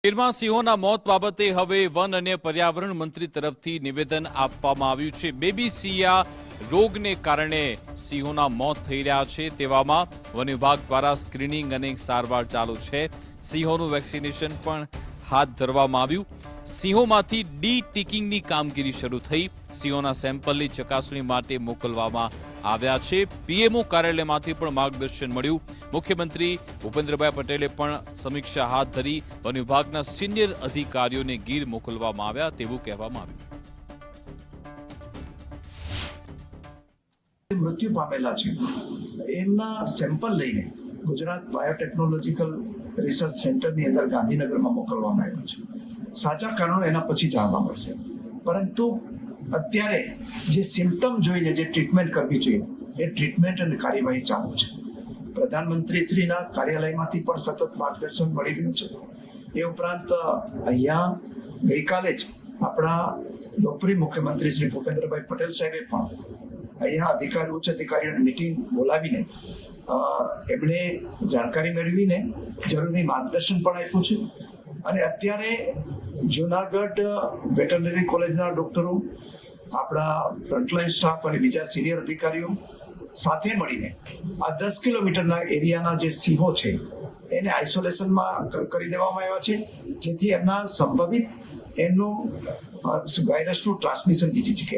ગીરમાં સિંહોના મોત બાબતે હવે વન અને પર્યાવરણ મંત્રી તરફથી નિવેદન આપવામાં આવ્યું છે। બેબીસિયા રોગને કારણે સિંહોના મોત થઈ રહ્યા છે, તેવામાં વન વિભાગ દ્વારા સ્ક્રીનિંગ અને સારવાર ચાલુ છે। સિંહોનું વેક્સિનેશન પણ હાથ ધરવામાં આવ્યું। સિંહોમાંથી ડી ટિકિંગની કામગીરી શરૂ થઈ। સિંહોના સેમ્પલની ચકાસણી માટે મોકલવામાં આવ્યા છે। પીએમઓ કાર્યાલયમાંથી પણ માર્ગદર્શન મળ્યું। મુખ્યમંત્રી ભૂપેન્દ્રભાઈ પટેલે પણ સમીક્ષા હાથ ધરી। વન વિભાગના સિનિયર અધિકારીઓને ગીર મોકલવામાં આવ્યા તેવું કહેવામાં આવ્યું। મૃત્યુ પામેલા છે એમના સેમ્પલ લઈને ગુજરાત બાયોટેકનોલોજીકલ રિસર્ચ સેન્ટરની અંદર ગાંધીનગરમાં મોકલવામાં આવ્યું છે। સાચા કારણો એના પછી જાણવા મળશે, પરંતુ અત્યારે જે સિમ્પટમ જોઈને જે ટ્રીટમેન્ટ કરવી જોઈએ એ ટ્રીટમેન્ટ અને કાર્યવાહી ચાલુ છે। પ્રધાનમંત્રીશ્રીના કાર્યાલયમાંથી પણ સતત માર્ગદર્શન મળી રહ્યું છે। એ ઉપરાંત અહીંયા ગઈકાલે જ આપણા લોકપ્રિય મુખ્યમંત્રી શ્રી ભૂપેન્દ્રભાઈ પટેલ સાહેબે પણ અહીંયા ઉચ્ચ અધિકારીઓની મિટિંગ બોલાવીને એમણે જાણકારી મેળવીને જરૂરી માર્ગદર્શન પણ આપ્યું છે। અને અત્યારે જુનાગઢ વેટરનરી કોલેજના ડોક્ટરો, આપણા ફ્રન્ટલાઈન સ્ટાફ અને બીજા સિનિયર અધિકારીઓ સાથે મળીને આ 10 કિલોમીટરના એરિયાના જે સિંહો છે એને આઇસોલેશનમાં કરી દેવામાં આવ્યા છે, જેથી એમના સંભવિત એમનું વાયરસનું ટ્રાન્સમિશન બીજી જગ્યાએ